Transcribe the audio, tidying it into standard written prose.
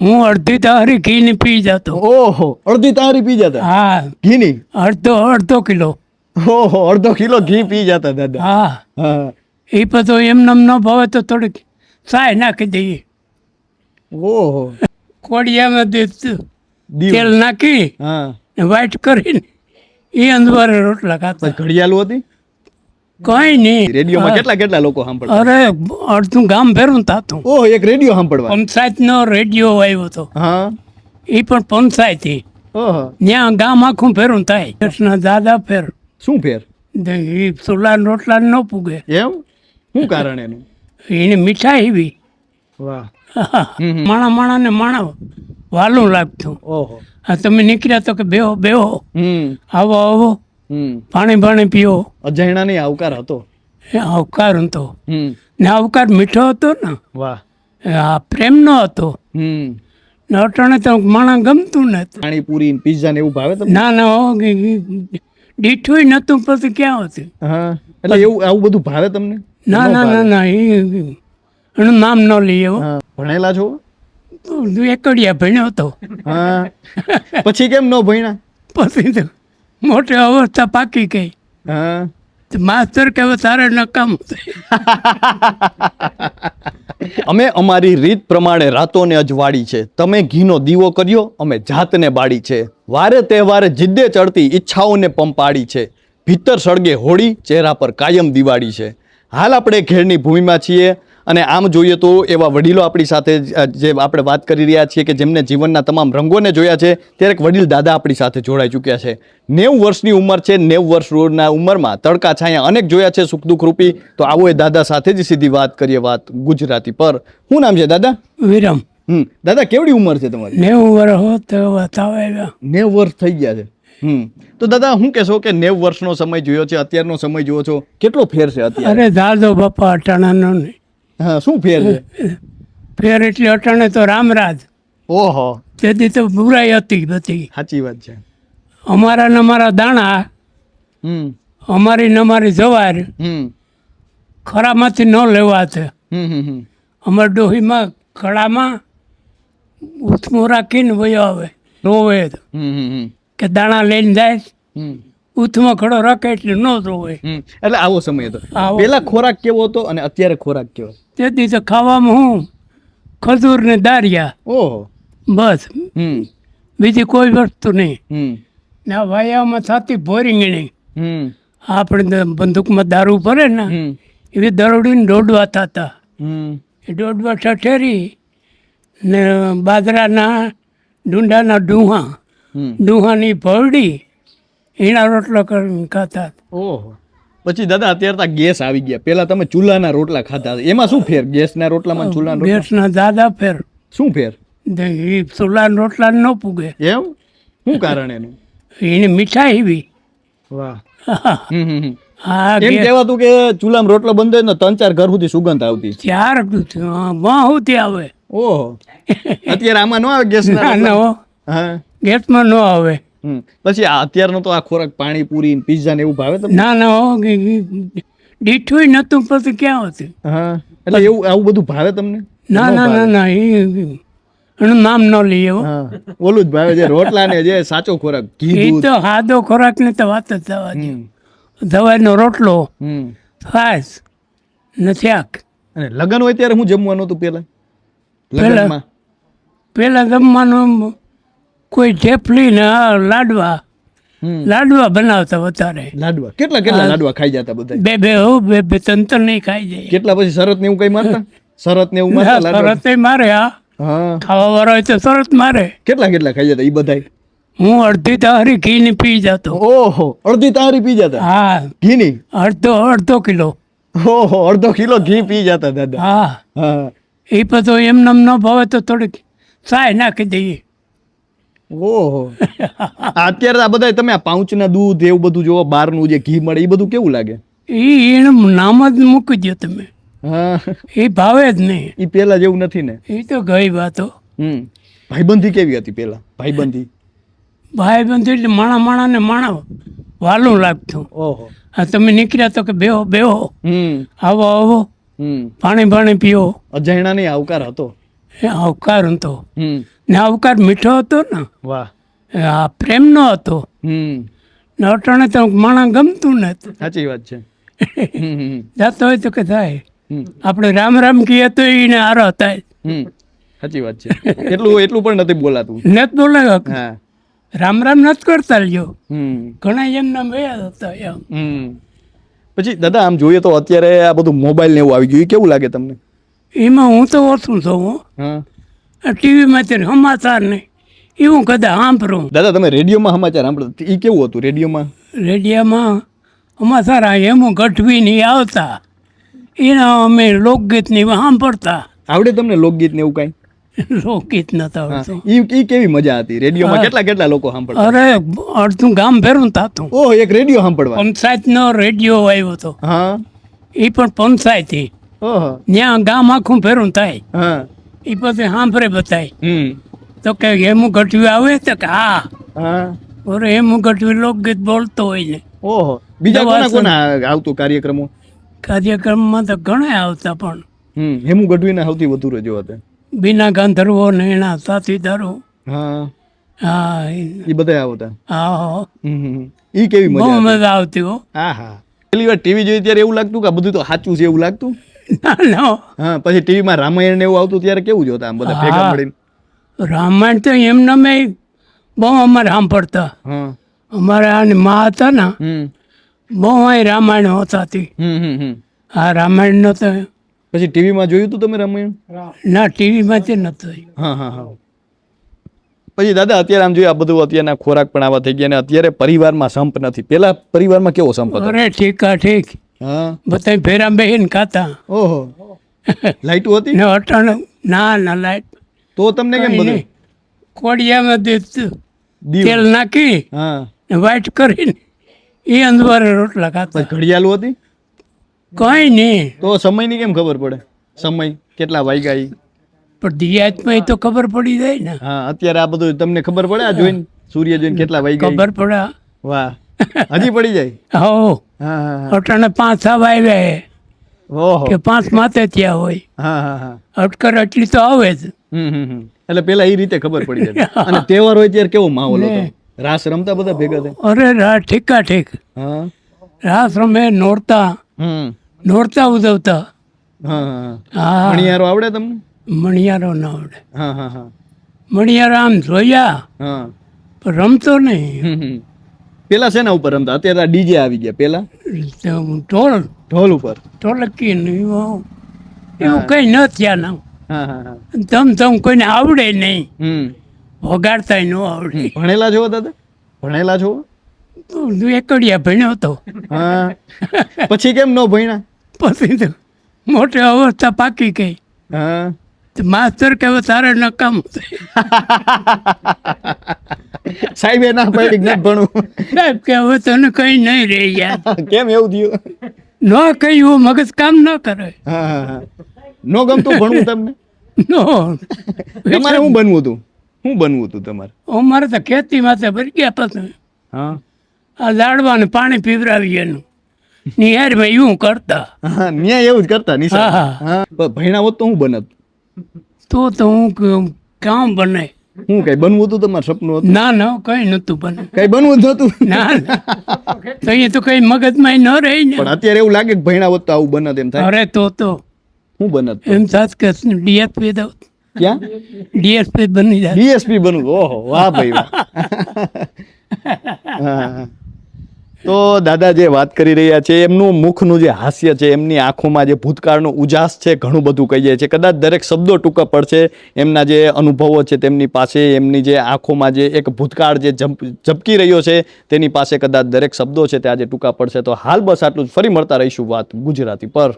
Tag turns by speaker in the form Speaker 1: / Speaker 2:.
Speaker 1: હું અડધી તારી ઘીની પી જતો.
Speaker 2: ઓહો, અડધી તારી પી જતા
Speaker 1: હા,
Speaker 2: ઘીની?
Speaker 1: અડધો કિલો.
Speaker 2: ઓહો, અડધો કિલો ઘી પી જતા દાદા.
Speaker 1: હા,
Speaker 2: હા.
Speaker 1: એ પછી એમને ન ભાવે તો થોડીક સાય નાખી દઈએ.
Speaker 2: ઓહો.
Speaker 1: કોડિયામાં
Speaker 2: દીવ.
Speaker 1: તેલ નાખી
Speaker 2: હા.
Speaker 1: ને વાઇટ કરીને એ અંદવારે રોટલા ખાતા.
Speaker 2: પછી ઘડિયાળું હતી?
Speaker 1: કઈ નહીં.
Speaker 2: રેડિયોમાં કેટલા લોકો સાંભળતા?
Speaker 1: અરે અડધું ગામ ભેરું થતું.
Speaker 2: ઓહ, એક રેડિયો સાંભળવા.
Speaker 1: પંચાયતનો રેડિયો આવ્યો હતો.
Speaker 2: હા.
Speaker 1: એ પણ પંચાયતી.
Speaker 2: ઓહો.
Speaker 1: ત્યાં ગામ આખું ફેરું થાય. કૃષ્ણ દાદા ફેર.
Speaker 2: શું ફેર?
Speaker 1: એ સુલા રોટલા ન પૂગે.
Speaker 2: એમ? શું કારણ એનું?
Speaker 1: એને મીઠાઈ એવી.
Speaker 2: વાહ.
Speaker 1: માણા માણા વાલું લાગતું.
Speaker 2: ઓહો.
Speaker 1: હા, તમે નીકળ્યા તો કે બેહો બેહો, આવો પાણી પીઓ.
Speaker 2: અજાયણા નહીં, આવકાર હતો.
Speaker 1: એ આવકાર હતો ને આવકાર મીઠો હતો ને.
Speaker 2: વાહ.
Speaker 1: આ પ્રેમનો હતો ને. અટાણે તો માણા ગમતું ને.
Speaker 2: પાણીપુરી પીઝા ને એવું ભાવે તમને?
Speaker 1: ના દીઠું નતું પછી ક્યાં હતું.
Speaker 2: હા, એટલે એવું આવું બધું ભાવે તમને?
Speaker 1: ના એનું નામ ન લઈએ.
Speaker 2: હા. ભણેલા છો?
Speaker 1: એકડિયા ભણ્યો હતો.
Speaker 2: હા. પછી કેમ ન ભણ્યા?
Speaker 1: પછી તો મોટી અવસ્થા પાકી ગઈ.
Speaker 2: હા.
Speaker 1: માસ્તર કે હવે તારે નકામ.
Speaker 2: અમે અમારી રીત પ્રમાણે રાતોને અજવાળી છે. તમે ઘીનો દીવો કર્યો, અમે જાતને બાળી છે. વારે તહેવારે જિદ્દે ચડતી ઈચ્છાઓને પંપાડી છે. ભીતર સળગે હોળી, ચહેરા પર કાયમ દિવાળી છે. હાલ આપણે ઘેરની ભૂમિમાં છીએ અને આમ જોઈએ તો એવા વડીલો આપણી સાથે જે આપણે વાત કરી રહ્યા છીએ કે જેમને જીવનના તમામ રંગોને જોયા છે, ત્યારે એક વડીલ દાદા આપણી સાથે જોડાઈ ચૂક્યા છે. 90 વર્ષની ઉંમર છે. 90 વર્ષ રોડના ઉંમરમાં તડકા છાયા અનેક જોયા છે, સુખ દુઃખ રૂપી. તો આવો એ દાદા સાથે જ સીધી વાત કરીએ, વાત ગુજરાતી પર. શું નામ છે દાદા?
Speaker 1: વિરમ.
Speaker 2: દાદા કેવડી ઉંમર છે તમારી?
Speaker 1: 90 વર્ષ હોત તો બતાવે.
Speaker 2: 90 વર્ષ થઈ ગયા છે. તો દાદા શું કહેશો કે 90 વર્ષનો સમય જોયો છે, અત્યારનો સમય જોયો છો, કેટલો ફેર છે અત્યારે?
Speaker 1: અરે દાદો બાપા અટાણાનો નહીં.
Speaker 2: હા, શું ફેર છે?
Speaker 1: ફેર એટલે અટાણે તો રામરાજ.
Speaker 2: ઓહો.
Speaker 1: તેથી તો બુરાઈ હતી બધી.
Speaker 2: સાચી વાત છે.
Speaker 1: અમારા ને અમારા દાણા, અમારી ને અમારી જવાર ખરામાંથી ન લેવા છે. અમારા ડોહીમાં ખડામાં ઉથમું રાખીને વયો આવે, રોવે કે દાણા લઈને જાય. ઉથમાં ખડો રાખે એટલે ન રોવે.
Speaker 2: એટલે આવો સમય હતો.
Speaker 1: આવો.
Speaker 2: પેલા ખોરાક કેવો હતો અને અત્યારે ખોરાક કેવો?
Speaker 1: તેથી તો ખાવામાં હું ખજૂર ને દારિયા,
Speaker 2: ઓહો.
Speaker 1: બસ, બીજી કોઈ વસ્તુ નહીં. ને આ વાયામાં થતી ભોરીંગણી. આપણે બંદૂકમાં દારૂ ભરે ને એવી દરોડીને દોડવા થતા. એ દોડવા ઠઠેરી ને બાજરાના ડુંડાના ડુહાની ભરડી એના રોટલા કરીને ખાતા.
Speaker 2: ઓહો. પછી દાદા અત્યારે તો ગેસ આવી ગયા. પેલા તમે ચૂલાના રોટલા ખાતા હતા. એમાં શું ફેર? ગેસના રોટલામાં ચૂલાના રોટલા?
Speaker 1: ગેસના દાદા ફેર.
Speaker 2: શું ફેર?
Speaker 1: એ ચૂલાના રોટલા ન પૂગે.
Speaker 2: એમ? શું કારણ એનું?
Speaker 1: એને મીઠાઈ એવી.
Speaker 2: વાહ.
Speaker 1: હા,
Speaker 2: એમ કહેવાતું કે ચૂલામાં રોટલો બંધ ને 3-4 ઘર સુધી સુગંધ આવતી.
Speaker 1: ચાર બહુથી આવે.
Speaker 2: ઓહો. અત્યારે આમાં ન આવે ગેસના રોટલા? હા,
Speaker 1: ગેસમાં ન આવે.
Speaker 2: પછી અત્યારનો તો આ ખોરાક પાણીપુરી પીઝા ને એવું ભાવે તમને?
Speaker 1: ના દીઠું નતું પછી ક્યાં હતું.
Speaker 2: હા, એટલે એવું આવું બધું ભાવે તમને?
Speaker 1: ના એનું નામ ન લઈએ.
Speaker 2: ઓલું જ ભાવે છે, રોટલા ને જે સાચો ખોરાક, ઘી
Speaker 1: એ
Speaker 2: દૂધ.
Speaker 1: તો સાદો ખોરાક ને તો વાત જ થવા દે. દવાઈનો રોટલો, છાશ ને શાક.
Speaker 2: અને લગ્ન હોય ત્યારે હું જમવાનું હતું પેલા? લગ્નમાં
Speaker 1: પેલા જમવાનું કોઈ ઢેફલી ને લાડવા બનાવતા વધારે.
Speaker 2: લાડવા કેટલા લાડવા ખાઈ જતા બધા?
Speaker 1: બે ત્રણ નહીં ખાઈ જાય.
Speaker 2: કેટલા? પછી શરત ને એવું કઈ મારતા? શરત ને એવું મારતા?
Speaker 1: શરત મારે. હા, ખાવા વાળો હોય તો શરત મારે.
Speaker 2: કેટલા ખાઈ જતા એ બધા?
Speaker 1: હું અડધી તારી ઘીની પી જતો.
Speaker 2: ઓહો, અડધી તારી પી જતા?
Speaker 1: હા,
Speaker 2: ઘીની?
Speaker 1: અડધો કિલો.
Speaker 2: ઓહો, અડધો કિલો ઘી પી જતા દાદા?
Speaker 1: હા. એ પછી એમને ન ભાવે તો થોડીક સાય નાખી દઈએ.
Speaker 2: ઓહો. અત્યારે આ બધા તમે આ પાઉચના દૂધ એવું બધું જોવો, બહારનું જે ઘી મળે એ બધું કેવું લાગે?
Speaker 1: એનું નામ જ મૂકી દો તમે.
Speaker 2: હા,
Speaker 1: એ ભાવે જ નહીં.
Speaker 2: એ પેલા જેવું નથી ને?
Speaker 1: એ તો ગઈ વાતો.
Speaker 2: ભાઈબંધી કેવી હતી પેલા?
Speaker 1: ભાઈબંધી એટલે માણા વાલું લાગતું.
Speaker 2: ઓહો.
Speaker 1: હા, તમે નીકળ્યા તો કે બેહો, આવો, પાણી પીઓ.
Speaker 2: અજાયણા નહીં, આવકાર હતો.
Speaker 1: એ આવકાર હતો
Speaker 2: હમ
Speaker 1: ને આવકાર મીઠો હતો ને
Speaker 2: વાહ
Speaker 1: આ પ્રેમનો હતો
Speaker 2: હમ
Speaker 1: ને અટાણે તો માણસ ગમતું નથી
Speaker 2: સાચી વાત છે હમ હમ
Speaker 1: જાતો હોય તો કે થાય
Speaker 2: હમ
Speaker 1: આપણે રામ રામ કહીએ તો એને હારો થાય
Speaker 2: હમ સાચી વાત છે એટલું પણ નથી બોલાતું
Speaker 1: નથી બોલે
Speaker 2: હા
Speaker 1: રામ રામ નથી કરતા લ્યો
Speaker 2: હમ
Speaker 1: ઘણા એમના વયા હતા એમ
Speaker 2: હમ પછી દાદા આમ જોઈએ તો અત્યારે આ બધું મોબાઈલ ને એવું આવી ગયું એ કેવું લાગે તમને
Speaker 1: એમાં હું તો ઓછું છું
Speaker 2: હા
Speaker 1: ટીવીમાં તે સમાચાર નહીં એવું કદાચ સાંભળું
Speaker 2: દાદા તમે રેડિયોમાં સમાચાર સાંભળો એ કેવું હતું રેડિયોમાં
Speaker 1: રેડિયામાં સમાચાર એમ ગઢવીને ઈ આવતા એના અમે લોકગીતની સાંભળતા
Speaker 2: આવડે તમને લોકગીત ને એવું કાંઈ
Speaker 1: લોકગીત નતા આવડતું
Speaker 2: ઈ કેવી મજા હતી રેડિયોમાં કેટલા લોકો સાંભળતા
Speaker 1: અરે અડધું ગામ ફેરવું થતું
Speaker 2: ઓહ એક રેડિયો સાંભળવા
Speaker 1: પંચાયતનો રેડિયો આવ્યો હતો
Speaker 2: હા
Speaker 1: એ પણ પંચાયતી
Speaker 2: ઓહો
Speaker 1: ત્યાં ગામ આખું ફેરવું થાય
Speaker 2: હા
Speaker 1: એ પછી સાંભળે બતાય
Speaker 2: હમ
Speaker 1: તો કે હેમું ગઢવી આવે તો કે હા
Speaker 2: હા
Speaker 1: ઓરે હેમું ગઢવી લોકગીત બોલતો હોય ને
Speaker 2: ઓહો બીજા
Speaker 1: દવા
Speaker 2: કોના આવતું કાર્યક્રમો
Speaker 1: કાર્યક્રમમાં તો ઘણા આવતા પણ
Speaker 2: હેમુ ગઢવીના સૌથી વધુ રજો હતા
Speaker 1: બીના ગાંધર્વો ને એના સાથીદારો
Speaker 2: હા
Speaker 1: હા
Speaker 2: એ બધા આવતા
Speaker 1: હા
Speaker 2: ઈ કેવી
Speaker 1: બહુ
Speaker 2: મજા
Speaker 1: મજા આવતી હો
Speaker 2: હા હા પેલી વાર ટીવી જોઈ ત્યારે એવું લાગતું કે આ બધું તો સાચું છે એવું લાગતું
Speaker 1: ના ના
Speaker 2: હા પછી ટીવીમાં રામાયણ ને એવું આવતું ત્યારે કેવું જોતા આમ બધા ભેગા
Speaker 1: હા.
Speaker 2: મળીને
Speaker 1: રામાયણ તો એમને મેં બહુ અમારે સાંભળતા
Speaker 2: હા
Speaker 1: અમારે આની મા હતા ને
Speaker 2: હમ
Speaker 1: બહુ અહીં રામાયણ હોતા હતી આ રામાયણનો તો
Speaker 2: પછી ટીવીમાં જોયું હતું તમે રામાયણ
Speaker 1: ના ટીવીમાંથી નહોતું
Speaker 2: હા હા હા પછી દાદા અત્યારે આમ જોઈએ આ બધું અત્યારના ખોરાક પણ આવા થઈ ગયા ને અત્યારે પરિવારમાં સંપ નથી પેલા પરિવારમાં કેવો સંપ હતો
Speaker 1: અરે ઠીક
Speaker 2: હા
Speaker 1: બધા ભેરા બેહીને ખાતા
Speaker 2: ઓહો લાઈટો હતી
Speaker 1: ને અટાણે ના ના લાઈટ
Speaker 2: તો તમને કેમ બધું
Speaker 1: કોડિયામાં
Speaker 2: દીવ
Speaker 1: તેલ નાખી
Speaker 2: હા
Speaker 1: ને વાઇટ કરીને એ અંદવારે રોટલા ખાતા
Speaker 2: પછી ઘડિયાળો હતી
Speaker 1: કઈ નહીં
Speaker 2: તો સમયની કેમ ખબર પડે સમય કેટલા વાગ્યા ઈ
Speaker 1: પણ દિયાજમાં તો ખબર પડી જાય ને
Speaker 2: હા અત્યારે આ બધું તમને ખબર પડે આ જોઈને સૂર્ય જોઈને કેટલા વાગ્યા ઈ?
Speaker 1: ખબર પડે
Speaker 2: વાહ હજી પડી જાય
Speaker 1: હો
Speaker 2: હા હા હા
Speaker 1: અટાણે 5 આવ્યા
Speaker 2: ઓહો
Speaker 1: કે 5 માથે ત્યાં હોય
Speaker 2: હા હા હા
Speaker 1: અટકર એટલી તો આવે જ
Speaker 2: એટલે પેલા એ રીતે ખબર પડી જાય અને તહેવાર હોય ત્યારે કેવો માહોલ હતો રાસ રમતા બધા ભેગા થાય
Speaker 1: અરે ઠીકા ઠીક
Speaker 2: હા
Speaker 1: રાસ રમે નોરતા નોરતા ઉજવતા
Speaker 2: હા હા
Speaker 1: હા
Speaker 2: મણિયારો આવડે તમને
Speaker 1: મણિયારો ના આવડે
Speaker 2: હા હા હા
Speaker 1: મણિયારો આમ જોયા
Speaker 2: હા
Speaker 1: પણ રમતો નહીં
Speaker 2: પેલા શેના ઉપર રમતા અત્યારે ડીજે આવી ગયા પેલા
Speaker 1: ઢોલ
Speaker 2: ઢોલ ઉપર
Speaker 1: ઢોલકી ને એવું કંઈ ન થયા ના
Speaker 2: હા હા હા
Speaker 1: ધમ કોઈને આવડે નહીં વગાડતા ન આવડે
Speaker 2: ભણેલા છો દાદા ભણેલા છો
Speaker 1: એકડિયા ભણ્યો હતો
Speaker 2: હા પછી કેમ ન ભણ્યા
Speaker 1: પછી તો મોટી અવસ્થા પાકી ગઈ
Speaker 2: હા
Speaker 1: તો માસ્તર કે હવે તારે નકામ
Speaker 2: સાહેબ ના પાડી ન ભણવું
Speaker 1: સાહેબ કે હવે તને કઈ નહીં રહે યાર
Speaker 2: કેમ એવું થયું
Speaker 1: ન કહ્યું મગજ કામ ન કરે
Speaker 2: હા હા હા નો ગમતું ભણવું તમને
Speaker 1: નો
Speaker 2: તમારે શું બનવું હતું શું બનવું હતું તમારે
Speaker 1: અમારે તો ખેતી માથે ભરી ગયા પછી
Speaker 2: હા
Speaker 1: આ લાડવાને પાણી પીવરાવી એનું નિહારમાં એવું કરતા
Speaker 2: હા ન્યાય એવું જ કરતા નિશા
Speaker 1: હા,
Speaker 2: હા પણ ભણ્યા હોત તો હું બનત
Speaker 1: તો હું કામ બને
Speaker 2: હું કઈ બનવું હતું તમારું સપનું હતું
Speaker 1: ના ના કઈ નતું બને
Speaker 2: કઈ બનવું જ નતું
Speaker 1: ના ના. તો એ તો કઈ મગજમાં ન રહી ને
Speaker 2: પણ અત્યારે એવું લાગે કે ભણ્યા હોત તો આવું બનત એમ થાય
Speaker 1: અરે તો
Speaker 2: હું બનત
Speaker 1: એમ થાત કે ડીએસપી દઉં
Speaker 2: ક્યાં
Speaker 1: ડીએસપી બની જાય
Speaker 2: ડીએસપી બનવું ઓહો વાહ ભાઈ વાહ હા. તો દાદા જે વાત કરી રહ્યા છે એમનું મુખનું જે હાસ્ય છે એમની આંખોમાં જે ભૂતકાળનો ઉજાસ છે ઘણું બધું કહી જાય છે કદાચ દરેક શબ્દો ટૂંકા પડશે એમના જે અનુભવો છે તેમની પાસે એમની જે આંખોમાં જે એક ભૂતકાળ જે ઝબકી રહ્યો છે તેની પાસે કદાચ દરેક શબ્દો છે તે આજે ટૂંકા પડશે તો હાલ બસ આટલું જ ફરી મળતા રહીશું વાત ગુજરાતી પર